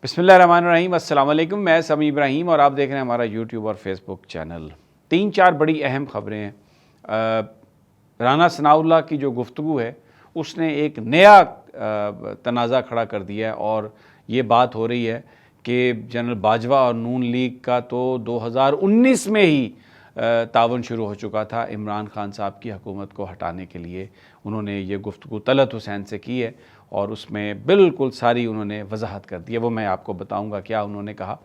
بسم اللہ الرحمن الرحیم، السلام علیکم۔ میں سمیع ابراہیم اور آپ دیکھ رہے ہیں ہمارا یوٹیوب اور فیس بک چینل۔ 3-4 بڑی اہم خبریں ہیں۔ رانا ثناء اللہ کی جو گفتگو ہے اس نے ایک نیا تنازع کھڑا کر دیا ہے، اور یہ بات ہو رہی ہے کہ جنرل باجوہ اور نون لیگ کا تو 2019 میں ہی تعاون شروع ہو چکا تھا عمران خان صاحب کی حکومت کو ہٹانے کے لیے۔ انہوں نے یہ گفتگو طلعت حسین سے کی ہے اور اس میں بالکل ساری انہوں نے وضاحت کر دی ہے۔ وہ میں آپ کو بتاؤں گا کیا انہوں نے کہا۔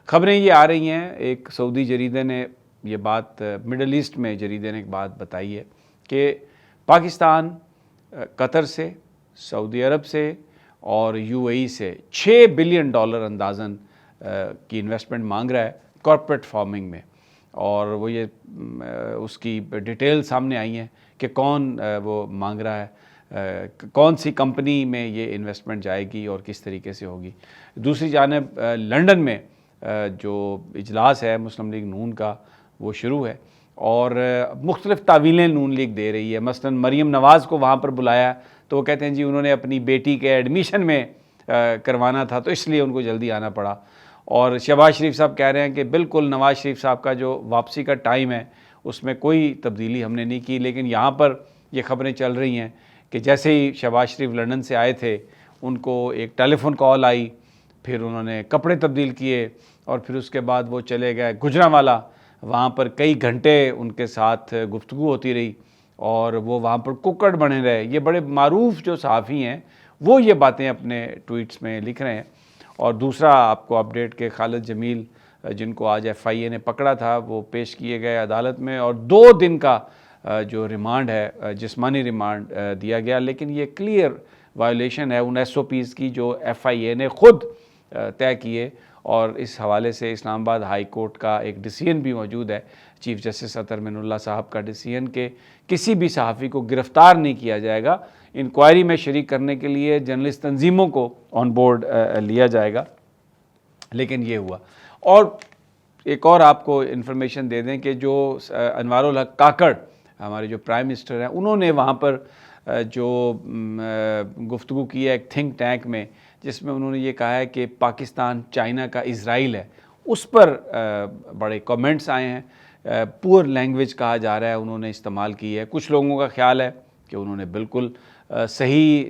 خبریں یہ آ رہی ہیں، ایک سعودی جریدے نے یہ بات، مڈل ایسٹ میں جریدے نے ایک بات بتائی ہے کہ پاکستان قطر سے، سعودی عرب سے اور یو اے ای سے $6 بلین اندازاً کی انویسٹمنٹ مانگ رہا ہے کارپوریٹ فارمنگ میں، اور وہ یہ اس کی ڈیٹیل سامنے آئی ہیں کہ کون وہ مانگ رہا ہے، کون سی کمپنی میں یہ انویسٹمنٹ جائے گی اور کس طریقے سے ہوگی۔ دوسری جانب لنڈن میں جو اجلاس ہے مسلم لیگ نون کا وہ شروع ہے، اور مختلف تعویلیں نون لیگ دے رہی ہے۔ مثلا مریم نواز کو وہاں پر بلایا تو وہ کہتے ہیں جی انہوں نے اپنی بیٹی کے ایڈمیشن میں کروانا تھا تو اس لیے ان کو جلدی آنا پڑا، اور شہباز شریف صاحب کہہ رہے ہیں کہ بالکل نواز شریف صاحب کا جو واپسی کا ٹائم ہے اس میں کوئی تبدیلی ہم نے نہیں کی۔ لیکن یہاں پر یہ خبریں چل رہی ہیں کہ جیسے ہی شہباز شریف لندن سے آئے تھے ان کو ایک ٹیلی فون کال آئی، پھر انہوں نے کپڑے تبدیل کیے اور پھر اس کے بعد وہ چلے گئے گجرانوالہ۔ وہاں پر کئی گھنٹے ان کے ساتھ گفتگو ہوتی رہی اور وہ وہاں پر ککڑ بنے رہے۔ یہ بڑے معروف جو صحافی ہیں وہ یہ باتیں اپنے ٹویٹس میں لکھ رہے ہیں۔ اور دوسرا آپ کو اپڈیٹ کہ خالد جمیل جن کو آج ایف آئی اے نے پکڑا تھا وہ پیش کیے گئے عدالت میں، اور 2 دن کا جو ریمانڈ ہے، جسمانی ریمانڈ دیا گیا، لیکن یہ کلیئر وائلیشن ہے ان ایس او پیز کی جو ایف آئی اے نے خود طے کیے، اور اس حوالے سے اسلام آباد ہائی کورٹ کا ایک ڈیسیژن بھی موجود ہے، چیف جسٹس اطہر من اللہ صاحب کا ڈیسیژن، کہ کسی بھی صحافی کو گرفتار نہیں کیا جائے گا، انکوائری میں شریک کرنے کے لیے جرنلسٹ تنظیموں کو آن بورڈ لیا جائے گا۔ لیکن یہ ہوا۔ اور ایک اور آپ کو انفارمیشن دے دیں کہ جو انوار الحق کاکڑ ہمارے جو پرائم منسٹر ہیں انہوں نے وہاں پر جو گفتگو کی ہے ایک تھنک ٹینک میں، جس میں انہوں نے یہ کہا ہے کہ پاکستان چائنا کا اسرائیل ہے، اس پر بڑے کامنٹس آئے ہیں۔ پور لینگویج کہا جا رہا ہے انہوں نے استعمال کی ہے۔ کچھ لوگوں کا خیال ہے کہ انہوں نے بالکل صحیح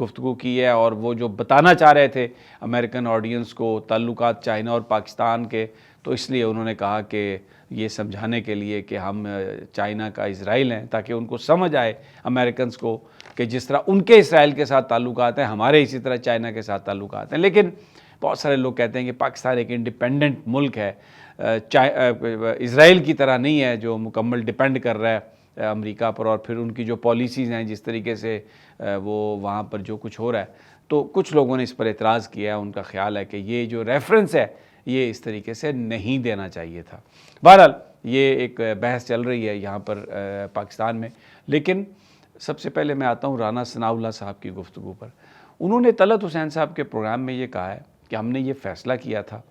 گفتگو کی ہے، اور وہ جو بتانا چاہ رہے تھے امریکن آڈینس کو تعلقات چائنا اور پاکستان کے، تو اس لیے انہوں نے کہا کہ یہ سمجھانے کے لیے کہ ہم چائنا کا اسرائیل ہیں، تاکہ ان کو سمجھ آئے امریکنز کو کہ جس طرح ان کے اسرائیل کے ساتھ تعلقات ہیں ہمارے اسی طرح چائنا کے ساتھ تعلقات ہیں۔ لیکن بہت سارے لوگ کہتے ہیں کہ پاکستان ایک انڈیپینڈنٹ ملک ہے، اسرائیل کی طرح نہیں ہے جو مکمل ڈیپینڈ کر رہا ہے امریکہ پر، اور پھر ان کی جو پالیسیز ہیں جس طریقے سے وہ وہاں پر جو کچھ ہو رہا ہے، تو کچھ لوگوں نے اس پر اعتراض کیا ہے۔ ان کا خیال ہے کہ یہ جو ریفرنس ہے یہ اس طریقے سے نہیں دینا چاہیے تھا۔ بہرحال یہ ایک بحث چل رہی ہے یہاں پر پاکستان میں۔ لیکن سب سے پہلے میں آتا ہوں رانا ثناء اللہ صاحب کی گفتگو پر۔ انہوں نے طلعت حسین صاحب کے پروگرام میں یہ کہا ہے کہ ہم نے یہ فیصلہ کیا تھا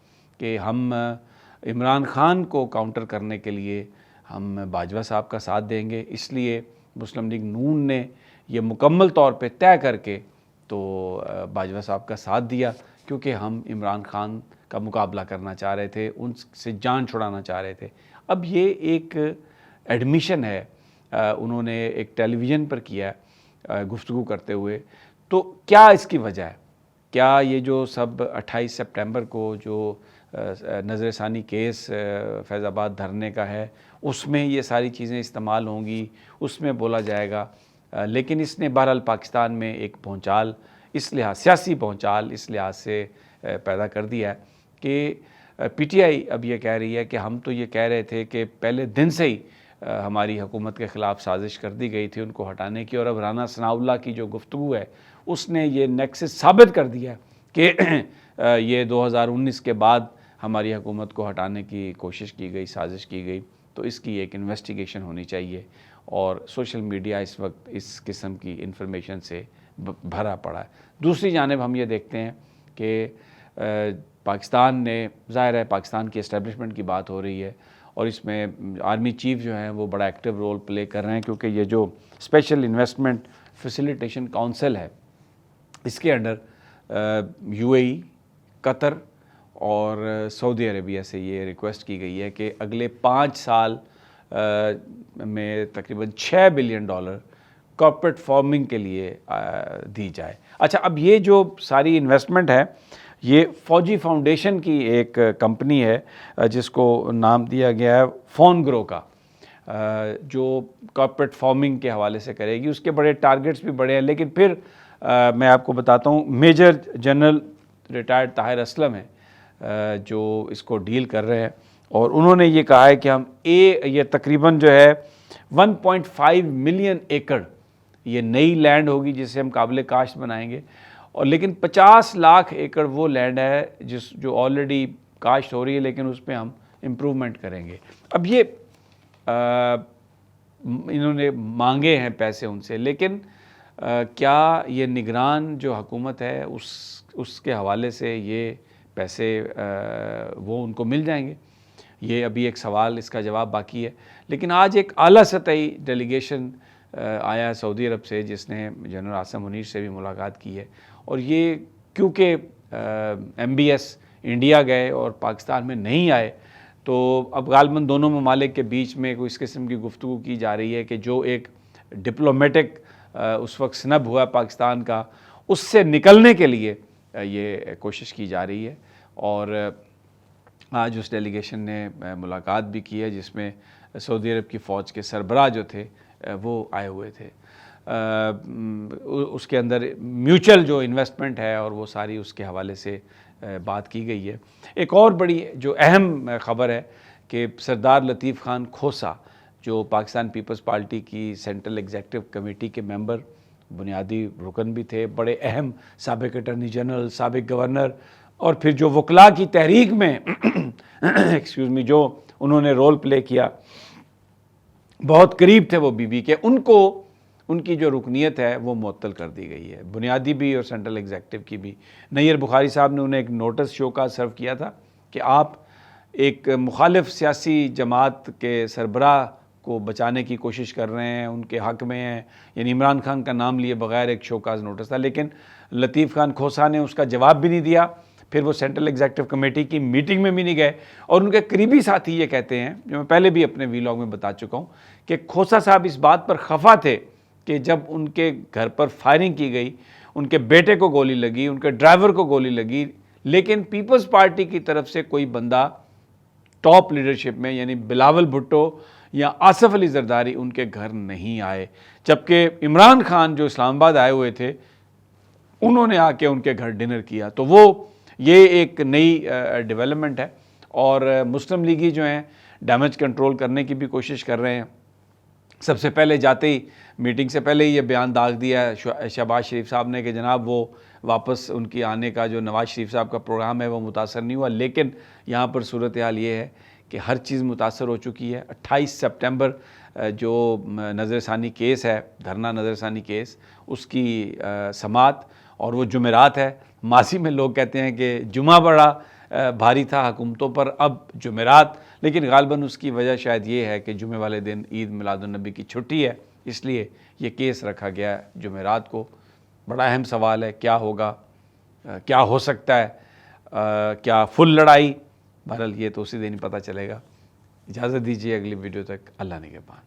کہ ہم عمران خان کو کاؤنٹر کرنے کے لیے ہم باجوہ صاحب کا ساتھ دیں گے، اس لیے مسلم لیگ نون نے یہ مکمل طور پہ طے کر کے تو باجوہ صاحب کا ساتھ دیا، کیونکہ ہم عمران خان کا مقابلہ کرنا چاہ رہے تھے، ان سے جان چھڑانا چاہ رہے تھے۔ اب یہ ایک ایڈمیشن ہے، انہوں نے ایک ٹیلی ویژن پر کیا گفتگو کرتے ہوئے، تو کیا اس کی وجہ ہے؟ کیا یہ جو سب 28 سپٹمبر کو جو نظر ثانی کیس فیض آباد دھرنے کا ہے اس میں یہ ساری چیزیں استعمال ہوں گی، اس میں بولا جائے گا؟ لیکن اس نے بہرحال پاکستان میں ایک بھونچال، اس لحاظ سیاسی بھونچال اس لحاظ سے پیدا کر دیا ہے کہ پی ٹی آئی اب یہ کہہ رہی ہے کہ ہم تو یہ کہہ رہے تھے کہ پہلے دن سے ہی ہماری حکومت کے خلاف سازش کر دی گئی تھی ان کو ہٹانے کی، اور اب رانا ثناء اللہ کی جو گفتگو ہے اس نے یہ نیکسس ثابت کر دیا کہ یہ 2019 کے بعد ہماری حکومت کو ہٹانے کی کوشش کی گئی، سازش کی گئی، تو اس کی ایک انویسٹیگیشن ہونی چاہیے۔ اور سوشل میڈیا اس وقت اس قسم کی انفارمیشن سے بھرا پڑا ہے۔ دوسری جانب ہم یہ دیکھتے ہیں کہ پاکستان نے، ظاہر ہے پاکستان کی اسٹیبلشمنٹ کی بات ہو رہی ہے، اور اس میں آرمی چیف جو ہیں وہ بڑا ایکٹیو رول پلے کر رہے ہیں، کیونکہ یہ جو اسپیشل انویسٹمنٹ فیسیلیٹیشن کونسل ہے اس کے انڈر یو اے ای، قطر اور سعودی عربیہ سے یہ ریکویسٹ کی گئی ہے کہ اگلے 5 سال میں تقریباً $6 بلین کارپوریٹ فارمنگ کے لیے دی جائے۔ اچھا، اب یہ جو ساری انویسٹمنٹ ہے یہ فوجی فاؤنڈیشن کی ایک کمپنی ہے جس کو نام دیا گیا ہے فون گرو کا، جو کارپوریٹ فارمنگ کے حوالے سے کرے گی۔ اس کے بڑے ٹارگٹس بھی بڑے ہیں، لیکن پھر میں آپ کو بتاتا ہوں major general retired Tahir Aslam ہیں جو اس کو ڈیل کر رہے ہیں، اور انہوں نے یہ کہا ہے کہ ہم یہ تقریباً جو ہے 1.5 ملین ایکڑ یہ نئی لینڈ ہوگی جسے ہم قابل کاشت بنائیں گے، اور لیکن 50 لاکھ ایکڑ وہ لینڈ ہے جو آلریڈی کاشت ہو رہی ہے، لیکن اس پہ ہم امپروومنٹ کریں گے۔ اب یہ انہوں نے مانگے ہیں پیسے ان سے، لیکن کیا یہ نگران جو حکومت ہے اس کے حوالے سے یہ پیسے وہ ان کو مل جائیں گے؟ یہ ابھی ایک سوال، اس کا جواب باقی ہے۔ لیکن آج ایک اعلیٰ سطحی ڈیلیگیشن آیا ہے سعودی عرب سے، جس نے جنرل عاصم منیر سے بھی ملاقات کی ہے، اور یہ کیونکہ MBS انڈیا گئے اور پاکستان میں نہیں آئے، تو اب غالباً دونوں ممالک کے بیچ میں کوئی اس قسم کی گفتگو کی جا رہی ہے کہ جو ایک ڈپلومیٹک اس وقت سنب ہوا پاکستان کا، اس سے نکلنے کے لیے یہ کوشش کی جا رہی ہے۔ اور آج اس ڈیلیگیشن نے ملاقات بھی کی ہے جس میں سعودی عرب کی فوج کے سربراہ جو تھے وہ آئے ہوئے تھے۔ اس کے اندر میوچل جو انویسٹمنٹ ہے اور وہ ساری اس کے حوالے سے بات کی گئی ہے۔ ایک اور بڑی جو اہم خبر ہے کہ سردار لطیف خان کھوسا، جو پاکستان پیپلز پارٹی کی سینٹرل ایگزیکٹو کمیٹی کے ممبر، بنیادی رکن بھی تھے، بڑے اہم سابق اٹارنی جنرل، سابق گورنر، اور پھر جو وکلاء کی تحریک میں جو انہوں نے رول پلے کیا، بہت قریب تھے وہ بی بی کے، ان کی جو رکنیت ہے وہ معطل کر دی گئی ہے، بنیادی بھی اور سینٹرل ایگزیکٹو کی بھی۔ نیر بخاری صاحب نے انہیں ایک نوٹس شو کا سرو کیا تھا کہ آپ ایک مخالف سیاسی جماعت کے سربراہ کو بچانے کی کوشش کر رہے ہیں، ان کے حق میں ہیں، یعنی عمران خان کا نام لیے بغیر ایک شوکاز نوٹس تھا، لیکن لطیف خان کھوسا نے اس کا جواب بھی نہیں دیا، پھر وہ سینٹرل ایگزیکٹو کمیٹی کی میٹنگ میں بھی نہیں گئے، اور ان کے قریبی ساتھی یہ کہتے ہیں، جو میں پہلے بھی اپنے ویلاگ میں بتا چکا ہوں، کہ کھوسا صاحب اس بات پر خفا تھے کہ جب ان کے گھر پر فائرنگ کی گئی، ان کے بیٹے کو گولی لگی، ان کے ڈرائیور کو گولی لگی، لیکن پیپلز پارٹی کی طرف سے کوئی بندہ ٹاپ لیڈرشپ میں، یعنی بلاول بھٹو یا آصف علی زرداری، ان کے گھر نہیں آئے، جبکہ عمران خان جو اسلام آباد آئے ہوئے تھے انہوں نے آ کے ان کے گھر ڈنر کیا۔ تو وہ یہ ایک نئی ڈیولپمنٹ ہے، اور مسلم لیگی جو ہیں ڈیمیج کنٹرول کرنے کی بھی کوشش کر رہے ہیں۔ سب سے پہلے جاتے ہی میٹنگ سے پہلے ہی یہ بیان داغ دیا ہے شہباز شریف صاحب نے کہ جناب وہ واپس ان کی آنے کا جو نواز شریف صاحب کا پروگرام ہے وہ متاثر نہیں ہوا، لیکن یہاں پر صورتحال یہ ہے کہ ہر چیز متاثر ہو چکی ہے۔ 28 سپٹمبر جو نظر ثانی کیس ہے، دھرنا نظر ثانی کیس، اس کی سماعت، اور وہ جمعرات ہے۔ ماضی میں لوگ کہتے ہیں کہ جمعہ بڑا بھاری تھا حکومتوں پر، اب جمعرات، لیکن غالباً اس کی وجہ شاید یہ ہے کہ جمعے والے دن عید میلاد النبی کی چھٹی ہے، اس لیے یہ کیس رکھا گیا ہے جمعرات کو۔ بڑا اہم سوال ہے کیا ہوگا، کیا ہو سکتا ہے، کیا فل لڑائی؟ بہرحال یہ تو اسی دن ہی پتہ چلے گا۔ اجازت دیجیے اگلی ویڈیو تک، اللہ نگہبان۔